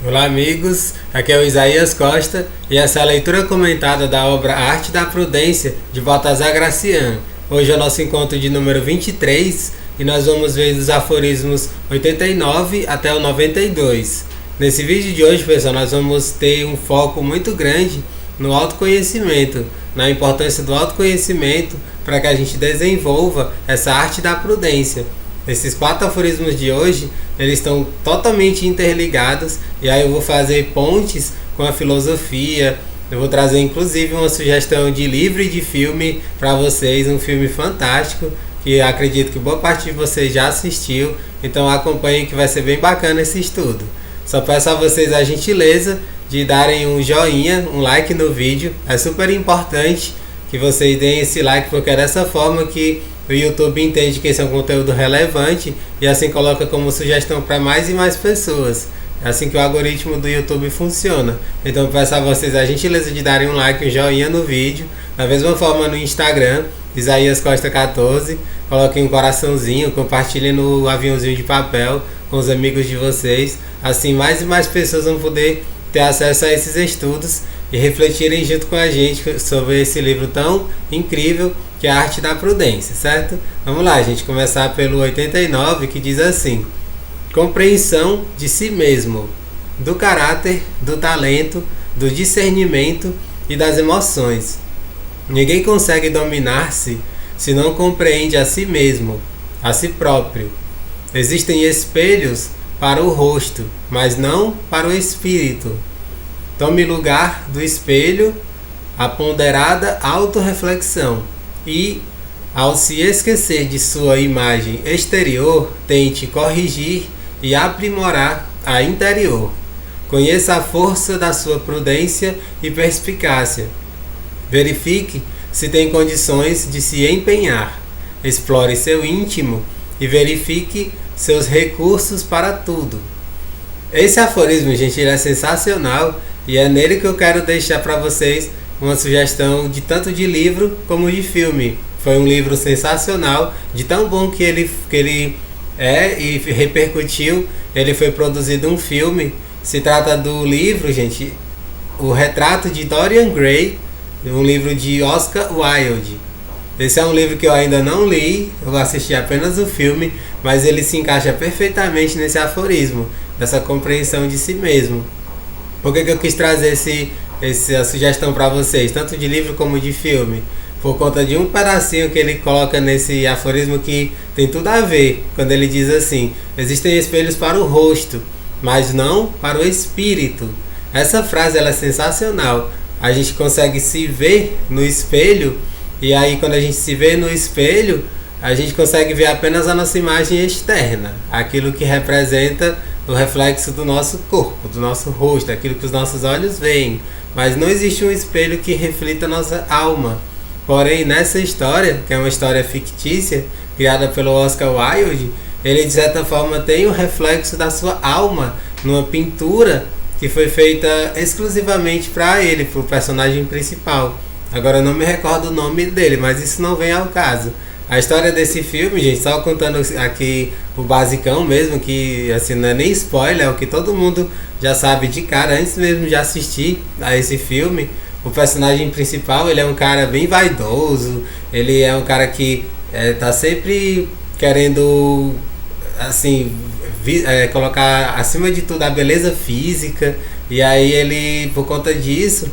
Olá amigos, aqui é o Isaías Costa e essa é a leitura comentada da obra Arte da Prudência de Baltazar Gracian. Hoje é o nosso encontro de número 23 e nós vamos ver dos aforismos 89 até o 92. Nesse vídeo de hoje, pessoal, nós vamos ter um foco muito grande no autoconhecimento, na importância do autoconhecimento para que a gente desenvolva essa arte da prudência. Esses 4 aforismos de hoje, eles estão totalmente interligados e aí eu vou fazer pontes com a filosofia. Eu vou trazer inclusive uma sugestão de livro e de filme para vocês, um filme fantástico que eu acredito que boa parte de vocês já assistiu, então acompanhem que vai ser bem bacana esse estudo. Só peço a vocês a gentileza de darem um joinha, um like no vídeo, é super importante que vocês deem esse like porque é dessa forma que o YouTube entende que esse é um conteúdo relevante e assim coloca como sugestão para mais e mais pessoas. É assim que o algoritmo do YouTube funciona. Então peço a vocês a gentileza de darem um like, um joinha no vídeo. Da mesma forma no Instagram, Isaías Costa 14. Coloquem um coraçãozinho, compartilhem no aviãozinho de papel com os amigos de vocês. Assim mais e mais pessoas vão poder ter acesso a esses estudos e refletirem junto com a gente sobre esse livro tão incrível que é a Arte da Prudência, certo? Vamos lá, gente, começar pelo 89, que diz assim: compreensão de si mesmo, do caráter, do talento, do discernimento e das emoções. Ninguém consegue dominar-se se não compreende a si mesmo, a si próprio. Existem espelhos para o rosto, mas não para o espírito. Tome lugar do espelho a ponderada autorreflexão e, ao se esquecer de sua imagem exterior, tente corrigir e aprimorar a interior. Conheça a força da sua prudência e perspicácia. Verifique se tem condições de se empenhar. Explore seu íntimo e verifique seus recursos para tudo. Esse aforismo, gente, ele é sensacional e é nele que eu quero deixar para vocês uma sugestão de tanto de livro como de filme. Foi um livro sensacional, de tão bom que ele é e repercutiu. Ele foi produzido um filme. Se trata do livro, gente, O Retrato de Dorian Gray, um livro de Oscar Wilde. Esse é um livro que eu ainda não li, eu assisti apenas o filme, mas ele se encaixa perfeitamente nesse aforismo, dessa compreensão de si mesmo. Por que eu quis trazer essa sugestão para vocês, tanto de livro como de filme? Por conta de um pedacinho que ele coloca nesse aforismo que tem tudo a ver, quando ele diz assim: existem espelhos para o rosto, mas não para o espírito. Essa frase ela é sensacional. A gente consegue se ver no espelho, e aí quando a gente se vê no espelho, a gente consegue ver apenas a nossa imagem externa, aquilo que representa o reflexo do nosso corpo, do nosso rosto, aquilo que os nossos olhos veem. Mas não existe um espelho que reflita a nossa alma. Porém, nessa história, que é uma história fictícia, criada pelo Oscar Wilde, ele de certa forma tem o reflexo da sua alma numa pintura que foi feita exclusivamente para ele, para o personagem principal. Agora eu não me recordo o nome dele, mas isso não vem ao caso. A história desse filme, gente, só contando aqui o basicão mesmo, que assim não é nem spoiler, é o que todo mundo já sabe de cara, antes mesmo de assistir a esse filme. O personagem principal, ele é um cara bem vaidoso, ele é um cara que tá sempre querendo, assim, colocar acima de tudo a beleza física, e aí ele, por conta disso,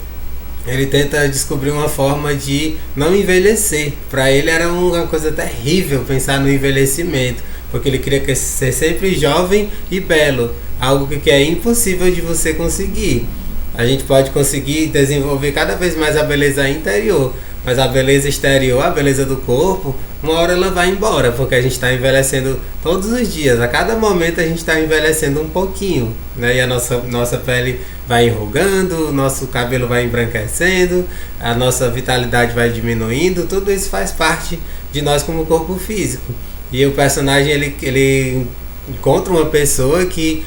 ele tenta descobrir uma forma de não envelhecer. Para ele era uma coisa terrível pensar no envelhecimento, porque ele queria ser sempre jovem e belo, algo que é impossível de você conseguir. A gente pode conseguir desenvolver cada vez mais a beleza interior, mas a beleza exterior, a beleza do corpo, uma hora ela vai embora, porque a gente está envelhecendo todos os dias. A cada momento a gente está envelhecendo um pouquinho, né? E a nossa pele vai enrugando, o nosso cabelo vai embranquecendo, a nossa vitalidade vai diminuindo. Tudo isso faz parte de nós como corpo físico. E o personagem ele encontra uma pessoa que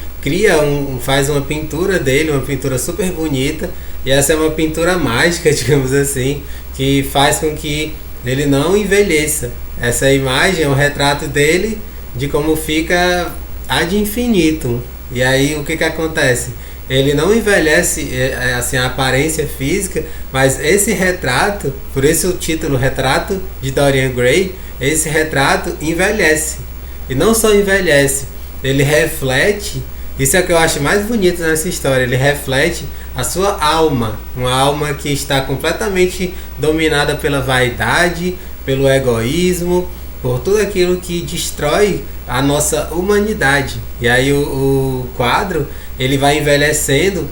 faz uma pintura dele, uma pintura super bonita, e essa é uma pintura mágica, digamos assim, que faz com que ele não envelheça. Essa imagem é um retrato dele de como fica ad infinitum. E aí o que acontece? ele não envelhece assim a aparência física, mas esse retrato, por isso o título Retrato de Dorian Gray, esse retrato envelhece. E não só envelhece, ele reflete, isso é o que eu acho mais bonito nessa história, ele reflete a sua alma, uma alma que está completamente dominada pela vaidade, pelo egoísmo, por tudo aquilo que destrói a nossa humanidade. E aí o quadro, ele vai envelhecendo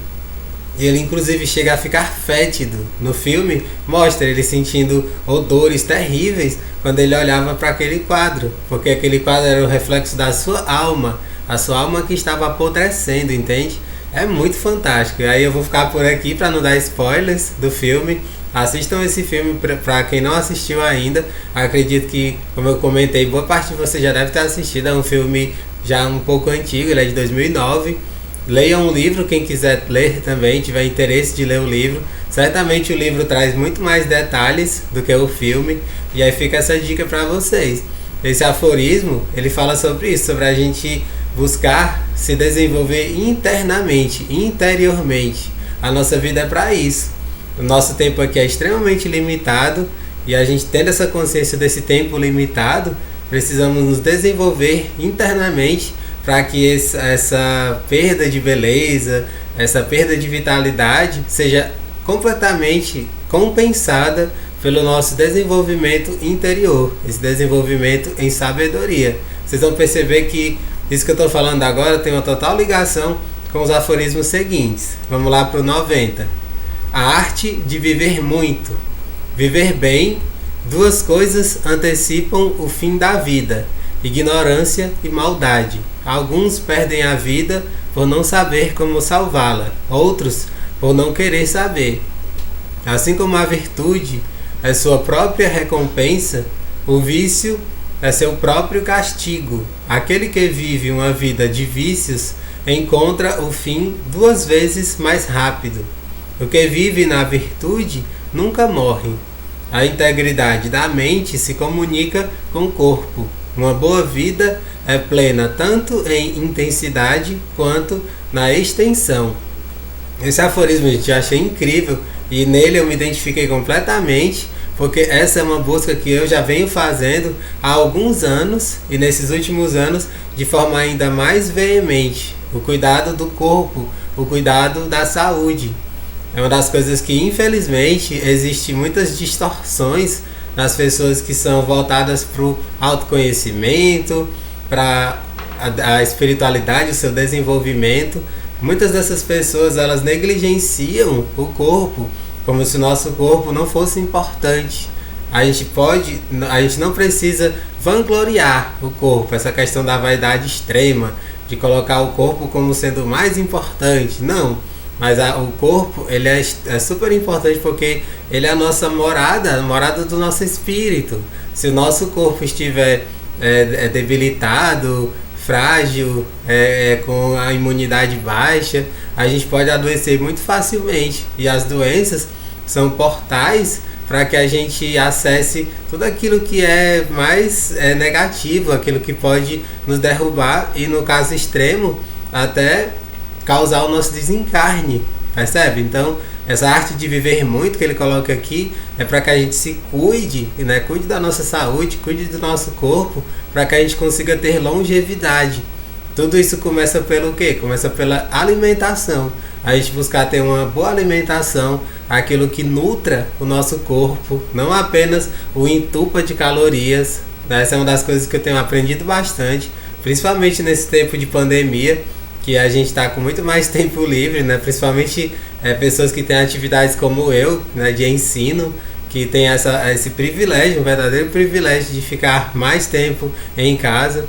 e ele inclusive chega a ficar fétido. No filme mostra ele sentindo odores terríveis quando ele olhava para aquele quadro, porque aquele quadro era o reflexo da sua alma, a sua alma que estava apodrecendo, entende? É muito fantástico. E aí eu vou ficar por aqui para não dar spoilers do filme. Assistam esse filme para quem não assistiu ainda. Acredito que, como eu comentei, boa parte de você já deve ter assistido. É um filme já um pouco antigo, ele é de 2009. Leiam um livro, quem quiser ler também, tiver interesse de ler o livro. Certamente o livro traz muito mais detalhes do que o filme. E aí fica essa dica para vocês. Esse aforismo, ele fala sobre isso, sobre a gente buscar se desenvolver internamente, interiormente. A nossa vida é para isso. O nosso tempo aqui é extremamente limitado e a gente tendo essa consciência desse tempo limitado, precisamos nos desenvolver internamente para que essa perda de beleza, essa perda de vitalidade seja completamente compensada pelo nosso desenvolvimento interior, esse desenvolvimento em sabedoria. Vocês vão perceber que isso que eu estou falando agora tem uma total ligação com os aforismos seguintes. Vamos lá para o 90. A arte de viver muito. Viver bem, duas coisas antecipam o fim da vida: ignorância e maldade. Alguns perdem a vida por não saber como salvá-la, outros por não querer saber. Assim como a virtude é sua própria recompensa, o vício é seu próprio castigo. Aquele que vive uma vida de vícios encontra o fim 2 vezes mais rápido. O que vive na virtude nunca morre. A integridade da mente se comunica com o corpo. Uma boa vida é plena tanto em intensidade quanto na extensão. Esse aforismo, gente, eu achei incrível e nele eu me identifiquei completamente, porque essa é uma busca que eu já venho fazendo há alguns anos e nesses últimos anos de forma ainda mais veemente. O cuidado do corpo, o cuidado da saúde. É uma das coisas que infelizmente existe muitas distorções nas pessoas que são voltadas para o autoconhecimento, para a espiritualidade, o seu desenvolvimento. Muitas dessas pessoas elas negligenciam o corpo como se o nosso corpo não fosse importante. A gente não precisa vangloriar o corpo, essa questão da vaidade extrema, de colocar o corpo como sendo mais importante. Não, mas o corpo ele é super importante porque ele é a nossa morada, a morada do nosso espírito. Se o nosso corpo estiver debilitado, frágil, com a imunidade baixa, a gente pode adoecer muito facilmente. E as doenças são portais para que a gente acesse tudo aquilo que é mais negativo, aquilo que pode nos derrubar e, no caso extremo, até causar o nosso desencarne, percebe? Então, essa arte de viver muito que ele coloca aqui é para que a gente se cuide, né? Cuide da nossa saúde, cuide do nosso corpo, para que a gente consiga ter longevidade. Tudo isso começa pelo quê? Começa pela alimentação. A gente buscar ter uma boa alimentação, aquilo que nutra o nosso corpo, não apenas o entupa de calorias. Essa é uma das coisas que eu tenho aprendido bastante, principalmente nesse tempo de pandemia, que a gente está com muito mais tempo livre, né? Principalmente pessoas que têm atividades como eu, né? De ensino, que tem esse privilégio, um verdadeiro privilégio de ficar mais tempo em casa.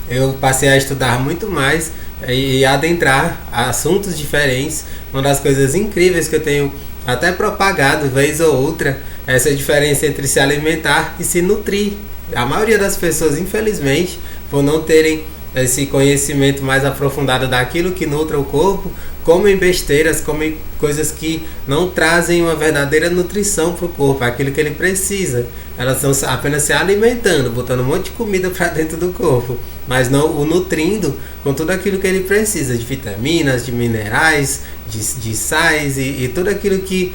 Eu passei a estudar muito mais e adentrar assuntos diferentes. Uma das coisas incríveis que eu tenho até propagado vez ou outra é essa diferença entre se alimentar e se nutrir. A maioria das pessoas, infelizmente, por não terem esse conhecimento mais aprofundado daquilo que nutre o corpo, comem besteiras, comem coisas que não trazem uma verdadeira nutrição para o corpo, aquilo que ele precisa. Elas estão apenas se alimentando, botando um monte de comida para dentro do corpo, mas não o nutrindo com tudo aquilo que ele precisa, de vitaminas, de minerais, de sais e tudo aquilo que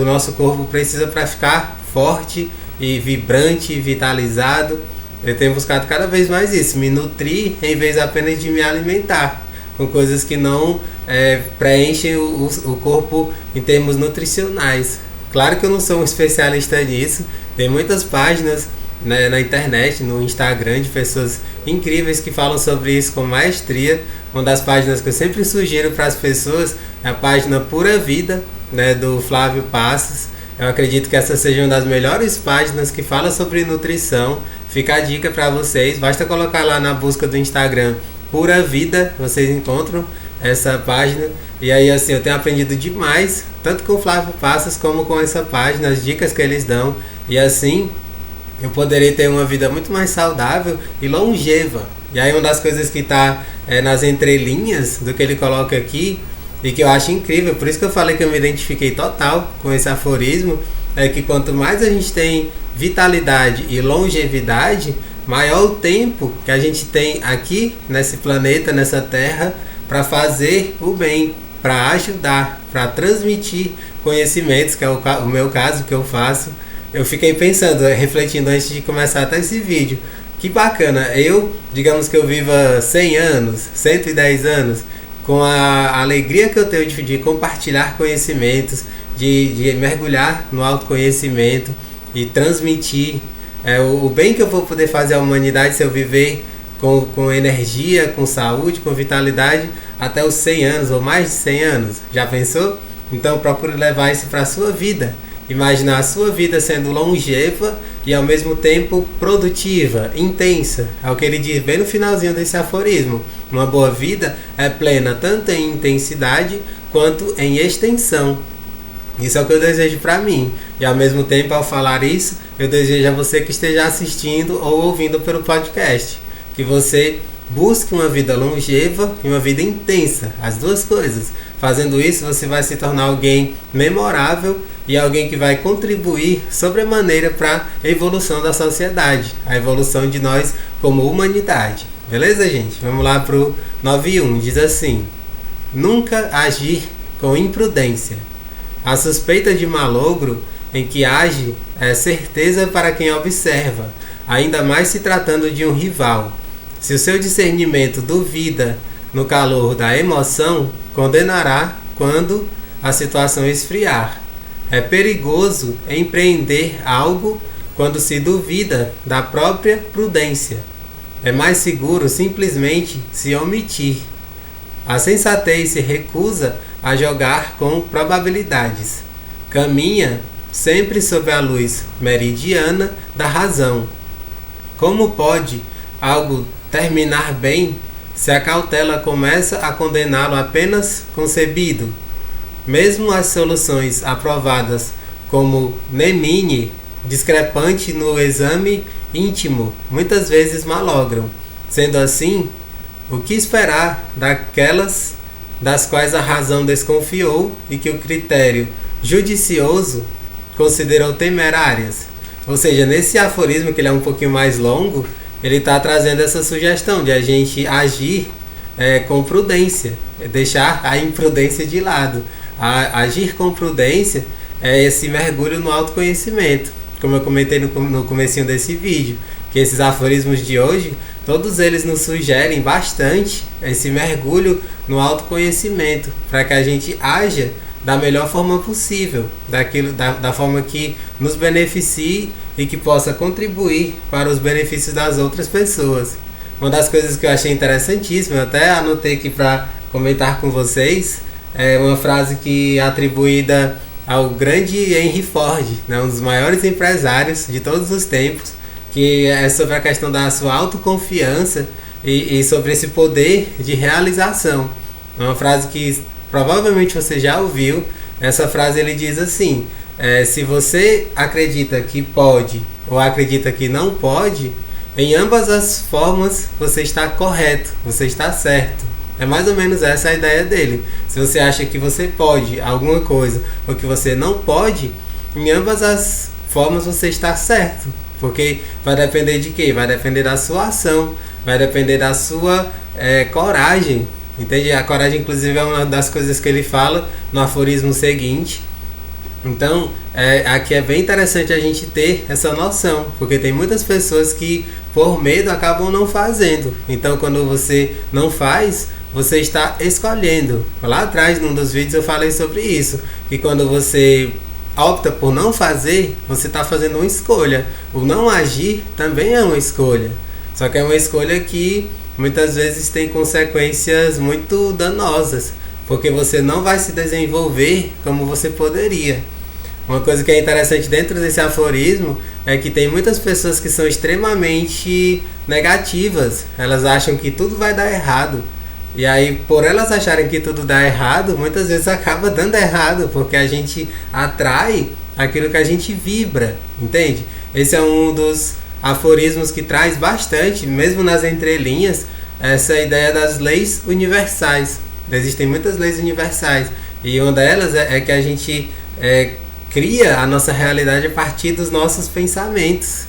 o nosso corpo precisa para ficar forte e vibrante e vitalizado. Eu tenho buscado cada vez mais isso, me nutrir em vez apenas de me alimentar com coisas que não preenchem o corpo em termos nutricionais. Claro que eu não sou um especialista nisso, tem muitas páginas, né, na internet, no Instagram, de pessoas incríveis que falam sobre isso com maestria. Uma das páginas que eu sempre sugiro para as pessoas é a página Pura Vida, né, do Flávio Passos. Eu acredito que essa seja uma das melhores páginas que fala sobre nutrição. Fica a dica para vocês, basta colocar lá na busca do Instagram Pura Vida, vocês encontram essa página. E aí, assim, eu tenho aprendido demais, tanto com o Flávio Passos como com essa página, as dicas que eles dão. E assim, eu poderei ter uma vida muito mais saudável e longeva. E aí, uma das coisas que está nas entrelinhas do que ele coloca aqui, e que eu acho incrível, por isso que eu falei que eu me identifiquei total com esse aforismo, é que quanto mais a gente tem vitalidade e longevidade, maior o tempo que a gente tem aqui nesse planeta, nessa terra, para fazer o bem, para ajudar, para transmitir conhecimentos, que é o meu caso, que eu faço. Eu fiquei pensando, refletindo antes de começar até esse vídeo, que bacana, digamos que eu viva 100 anos, 110 anos, com a alegria que eu tenho de compartilhar conhecimentos, de mergulhar no autoconhecimento e transmitir o bem que eu vou poder fazer à humanidade se eu viver com energia, com saúde, com vitalidade até os 100 anos ou mais de 100 anos. Já pensou? Então procure levar isso para a sua vida. Imaginar a sua vida sendo longeva e ao mesmo tempo produtiva, intensa. É o que ele diz bem no finalzinho desse aforismo. Uma boa vida é plena tanto em intensidade quanto em extensão. Isso é o que eu desejo para mim. E ao mesmo tempo, ao falar isso, eu desejo a você que esteja assistindo ou ouvindo pelo podcast, que você busque uma vida longeva e uma vida intensa, as duas coisas. Fazendo isso, você vai se tornar alguém memorável e alguém que vai contribuir sobremaneira para a evolução da sociedade, a evolução de nós como humanidade. Beleza, gente? Vamos lá pro 9.1. Diz assim: nunca agir com imprudência. A suspeita de malogro em que age é certeza para quem observa, ainda mais se tratando de um rival. Se o seu discernimento duvida no calor da emoção, condenará quando a situação esfriar. É perigoso empreender algo quando se duvida da própria prudência. É mais seguro simplesmente se omitir. A sensatez se recusa a jogar com probabilidades. Caminha sempre sob a luz meridiana da razão. Como pode algo terminar bem se a cautela começa a condená-lo apenas concebido? Mesmo as soluções aprovadas como nemine, discrepante no exame íntimo, muitas vezes malogram. Sendo assim, o que esperar daquelas das quais a razão desconfiou e que o critério judicioso considerou temerárias? Ou seja, nesse aforismo, que ele é um pouquinho mais longo, ele está trazendo essa sugestão de a gente agir com prudência, deixar a imprudência de lado. Agir com prudência é esse mergulho no autoconhecimento, como eu comentei no comecinho desse vídeo, que esses aforismos de hoje, todos eles nos sugerem bastante esse mergulho no autoconhecimento, para que a gente haja da melhor forma possível, da forma que nos beneficie e que possa contribuir para os benefícios das outras pessoas. Uma das coisas que eu achei interessantíssima, eu até anotei aqui para comentar com vocês, é uma frase que é atribuída ao grande Henry Ford, né, um dos maiores empresários de todos os tempos, que é sobre a questão da sua autoconfiança e sobre esse poder de realização. É uma frase que provavelmente você já ouviu. Essa frase ele diz assim: se você acredita que pode ou acredita que não pode, Em ambas as formas você está correto, você está certo. É mais ou menos essa a ideia dele. Se você acha que você pode alguma coisa ou que você não pode, em ambas as formas você está certo. Porque vai depender de quê? Vai depender da sua ação, vai depender da sua coragem. Entende? A coragem, inclusive, é uma das coisas que ele fala no aforismo seguinte. Então, aqui é bem interessante a gente ter essa noção, porque tem muitas pessoas que, por medo, acabam não fazendo. Então, quando você não faz, você está escolhendo. Lá atrás, num dos vídeos, eu falei sobre isso. E quando você opta por não fazer, você está fazendo uma escolha. O não agir também é uma escolha. Só que é uma escolha que muitas vezes tem consequências muito danosas, porque você não vai se desenvolver como você poderia. Uma coisa que é interessante dentro desse aforismo é que tem muitas pessoas que são extremamente negativas. Elas acham que tudo vai dar errado. E aí, por elas acharem que tudo dá errado, muitas vezes acaba dando errado, porque a gente atrai aquilo que a gente vibra, entende? Esse é um dos aforismos que traz bastante, mesmo nas entrelinhas, essa ideia das leis universais. Existem muitas leis universais, e uma delas é que a gente cria a nossa realidade a partir dos nossos pensamentos.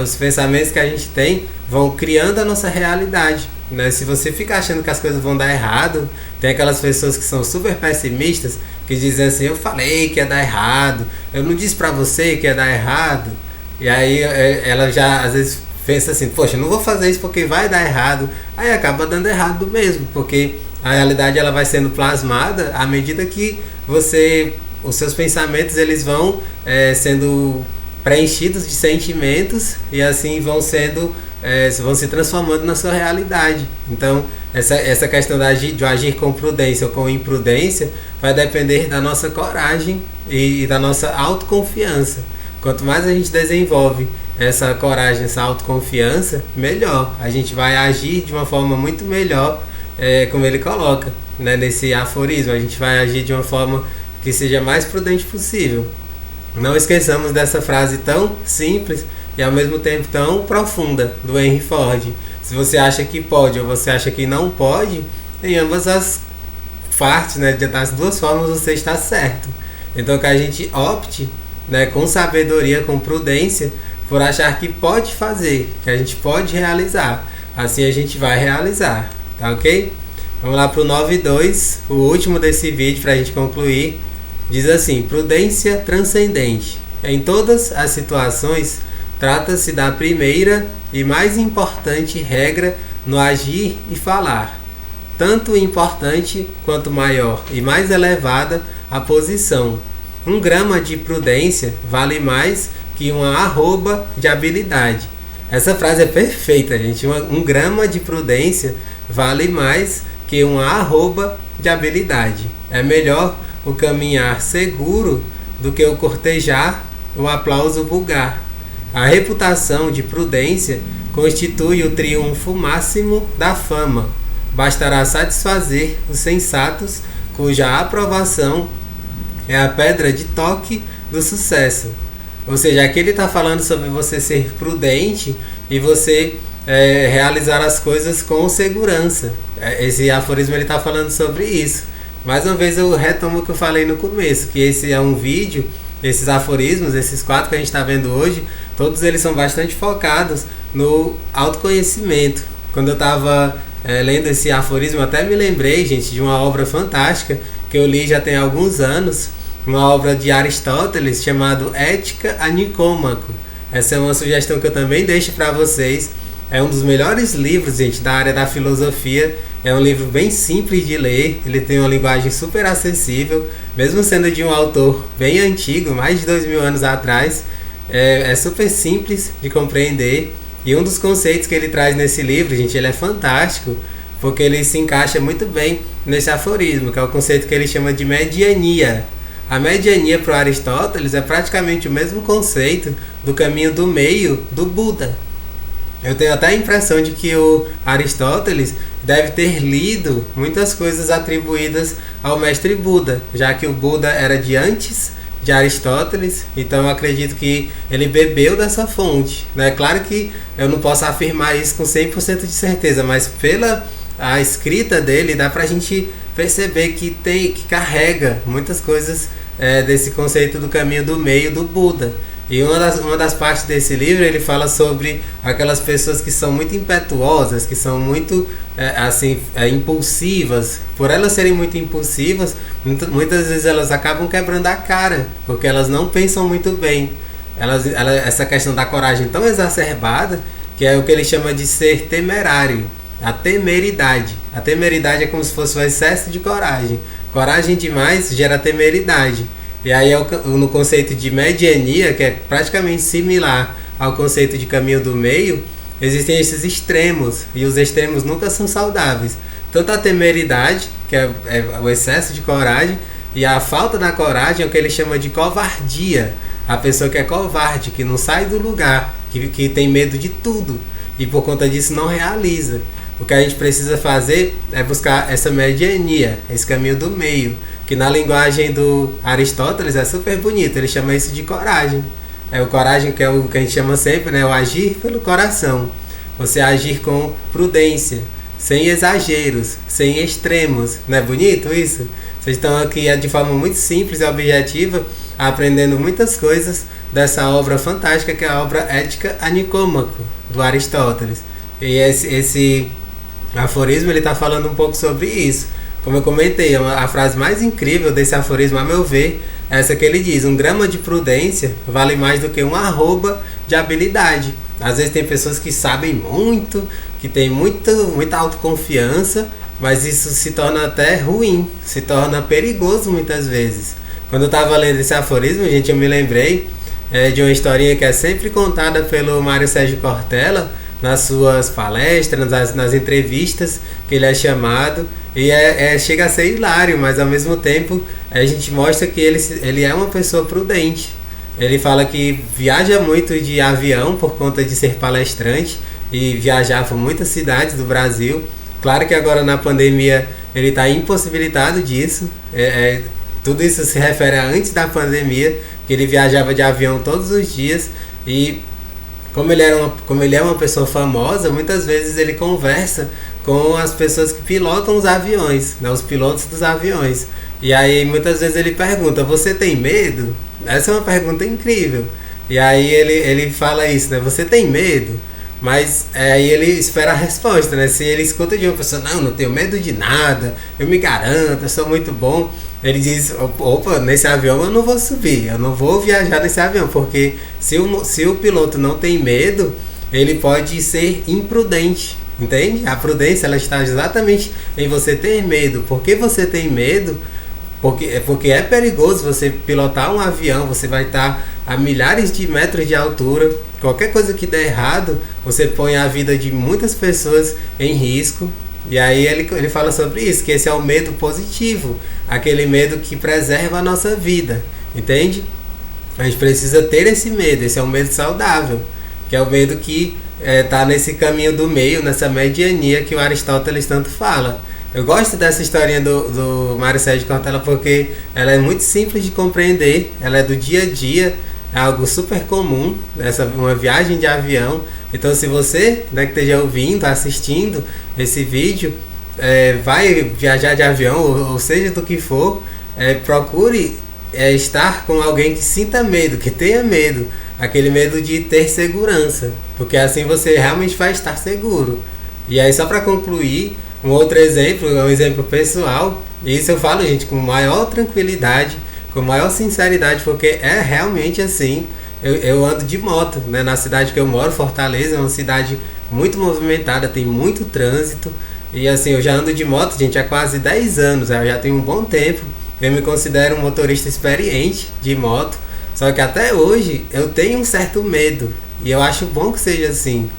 Os pensamentos que a gente tem vão criando a nossa realidade. Se você ficar achando que as coisas vão dar errado, tem aquelas pessoas que são super pessimistas, que dizem assim: eu falei que ia dar errado, eu não disse pra você que ia dar errado. E aí ela já às vezes pensa assim: poxa, não vou fazer isso porque vai dar errado. Aí acaba dando errado mesmo, porque a realidade ela vai sendo plasmada à medida que os seus pensamentos eles vão sendo preenchidos de sentimentos, e assim vão se transformando na sua realidade. Então essa questão de agir com prudência ou com imprudência vai depender da nossa coragem e da nossa autoconfiança. Quanto mais a gente desenvolve essa coragem, essa autoconfiança, melhor. A gente vai agir de uma forma muito melhor, como ele coloca, né, nesse aforismo. A gente vai agir de uma forma que seja mais prudente possível. Não esqueçamos dessa frase tão simples e ao mesmo tempo tão profunda do Henry Ford. Se você acha que pode ou você acha que não pode, em ambas as partes, né, das duas formas você está certo. Então que a gente opte, né, com sabedoria, com prudência, por achar que pode fazer, que a gente pode realizar. Assim a gente vai realizar, tá ok? Vamos lá para o 9.2, o último desse vídeo para a gente concluir. Diz assim: prudência transcendente. Em todas as situações, trata-se da primeira e mais importante regra no agir e falar. Tanto importante quanto maior e mais elevada a posição. 1 grama de prudência vale mais que uma arroba de habilidade. Essa frase é perfeita, gente. 1 grama de prudência vale mais que uma arroba de habilidade. É melhor o caminhar seguro do que o cortejar o aplauso vulgar. A reputação de prudência constitui o triunfo máximo da fama. Bastará satisfazer os sensatos, cuja aprovação é a pedra de toque do sucesso. Ou seja, aqui ele está falando sobre você ser prudente e você realizar as coisas com segurança. Esse aforismo ele está falando sobre isso. Mais uma vez eu retomo o que eu falei no começo, que esse é um vídeo, esses aforismos, esses 4 que a gente está vendo hoje, todos eles são bastante focados no autoconhecimento. Quando eu estava lendo esse aforismo, eu até me lembrei, gente, de uma obra fantástica que eu li já tem alguns anos, uma obra de Aristóteles chamada Ética a Nicômaco. Essa é uma sugestão que eu também deixo para vocês. É um dos melhores livros, gente, da área da filosofia. É um livro bem simples de ler, ele tem uma linguagem super acessível, mesmo sendo de um autor bem antigo, mais de 2000 anos atrás. É super simples de compreender. E um dos conceitos que ele traz nesse livro, gente, ele é fantástico, porque ele se encaixa muito bem nesse aforismo, que é o conceito que ele chama de mediania. A mediania para Aristóteles é praticamente o mesmo conceito do caminho do meio do Buda. Eu tenho até a impressão de que o Aristóteles deve ter lido muitas coisas atribuídas ao mestre Buda, já que o Buda era de antes de Aristóteles, então eu acredito que ele bebeu dessa fonte, né? Claro que eu não posso afirmar isso com 100% de certeza, mas pela a escrita dele dá pra gente perceber que carrega muitas coisas desse conceito do caminho do meio do Buda. E uma das partes desse livro ele fala sobre aquelas pessoas que são muito impetuosas, que são muito impulsivas. Por elas serem muito impulsivas, muitas vezes elas acabam quebrando a cara, porque elas não pensam muito bem. Essa questão da coragem tão exacerbada, que é o que ele chama de ser temerário, a temeridade. A temeridade é como se fosse um excesso de coragem. Coragem demais gera temeridade. E aí no conceito de mediania, que é praticamente similar ao conceito de caminho do meio, existem esses extremos, e os extremos nunca são saudáveis. Tanto a temeridade, que é o excesso de coragem, e a falta da coragem é o que ele chama de covardia. A pessoa que é covarde, que não sai do lugar, que tem medo de tudo, e por conta disso não realiza. O que a gente precisa fazer é buscar essa mediania, esse caminho do meio, que na linguagem do Aristóteles é super bonito, ele chama isso de coragem. É o coragem que é o que a gente chama sempre, né? O agir pelo coração. Você agir com prudência, sem exageros, sem extremos. Não é bonito isso? Vocês estão aqui de forma muito simples e objetiva, aprendendo muitas coisas dessa obra fantástica que é a obra Ética a Nicômaco, do Aristóteles. E esse aforismo ele está falando um pouco sobre isso. Como eu comentei, a frase mais incrível desse aforismo, a meu ver, é essa que ele diz: um grama de prudência vale mais do que um arroba de habilidade. Às vezes tem pessoas que sabem muito, que têm muita autoconfiança, mas isso se torna até ruim, se torna perigoso muitas vezes. Quando eu estava lendo esse aforismo, gente, eu me lembrei de uma historinha que é sempre contada pelo Mário Sérgio Cortella nas suas palestras, nas entrevistas que ele é chamado. E chega a ser hilário, mas ao mesmo tempo a gente mostra que ele é uma pessoa prudente. Ele fala que viaja muito de avião por conta de ser palestrante e viajar por muitas cidades do Brasil. Claro que agora na pandemia ele está impossibilitado disso. Tudo isso se refere a antes da pandemia, que ele viajava de avião todos os dias. E como ele é uma pessoa famosa, muitas vezes ele conversa com as pessoas que pilotam os aviões, né, os pilotos dos aviões. E aí muitas vezes ele pergunta: você tem medo? Essa é uma pergunta incrível. E aí ele fala isso, né? Você tem medo? Mas aí ele espera a resposta, né? Se ele escuta de uma pessoa: não tenho medo de nada, eu me garanto, eu sou muito bom. Ele diz: opa, nesse avião eu não vou subir, eu não vou viajar nesse avião, porque se o piloto não tem medo, ele pode ser imprudente. Entende? A prudência ela está exatamente em você ter medo. Por que você tem medo? Porque é perigoso você pilotar um avião, você vai estar a milhares de metros de altura. Qualquer coisa que der errado, você põe a vida de muitas pessoas em risco. E aí ele fala sobre isso, que esse é o medo positivo, aquele medo que preserva a nossa vida. Entende? A gente precisa ter esse medo, esse é um medo saudável, que é o medo que tá nesse caminho do meio, nessa mediania que o Aristóteles tanto fala. Eu gosto dessa historinha do Mário Sérgio Cortella porque ela é muito simples de compreender, ela é do dia a dia, é algo super comum, uma viagem de avião. Então se você, né, que esteja ouvindo, assistindo esse vídeo, vai viajar de avião, ou seja do que for, procure estar com alguém que sinta medo, que tenha medo, aquele medo de ter segurança, porque assim você realmente vai estar seguro. E aí, só para concluir, um outro exemplo, um exemplo pessoal, e isso eu falo, gente, com maior tranquilidade, com maior sinceridade, porque é realmente assim. Eu ando de moto, né, na cidade que eu moro, Fortaleza, é uma cidade muito movimentada, tem muito trânsito, e assim, eu já ando de moto, gente, há quase 10 anos, eu já tenho um bom tempo. Eu me considero um motorista experiente de moto, só que até hoje eu tenho um certo medo, e eu acho bom que seja assim.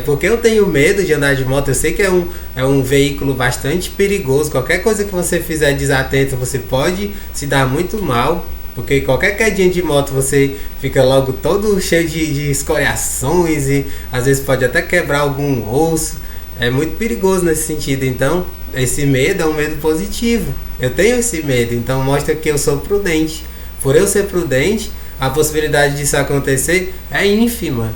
Porque eu tenho medo de andar de moto, eu sei que é um veículo bastante perigoso, qualquer coisa que você fizer desatento você pode se dar muito mal, porque qualquer quedinha de moto você fica logo todo cheio de escoriações e às vezes pode até quebrar algum osso, é muito perigoso nesse sentido. Então esse medo é um medo positivo, eu tenho esse medo, então mostra que eu sou prudente. por eu ser prudente, a possibilidade disso acontecer é ínfima,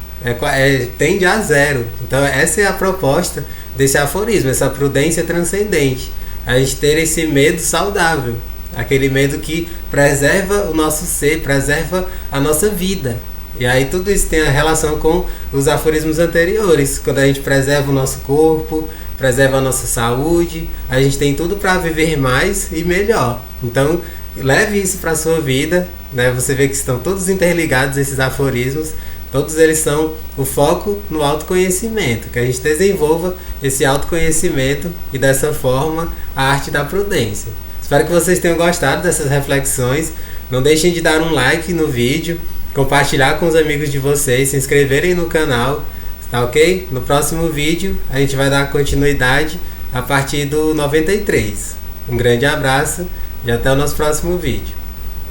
tende a zero. Então essa é a proposta desse aforismo, essa prudência transcendente. A gente ter esse medo saudável, aquele medo que preserva o nosso ser, preserva a nossa vida. E aí tudo isso tem a relação com os aforismos anteriores. Quando a gente preserva o nosso corpo, preserva a nossa saúde, a gente tem tudo para viver mais e melhor. Então leve isso para a sua vida, né? Você vê que estão todos interligados esses aforismos. Todos eles são o foco no autoconhecimento, que a gente desenvolva esse autoconhecimento e dessa forma a arte da prudência. Espero que vocês tenham gostado dessas reflexões. Não deixem de dar um like no vídeo, compartilhar com os amigos de vocês, se inscreverem no canal, tá ok? No próximo vídeo a gente vai dar continuidade a partir do 93. Um grande abraço e até o nosso próximo vídeo.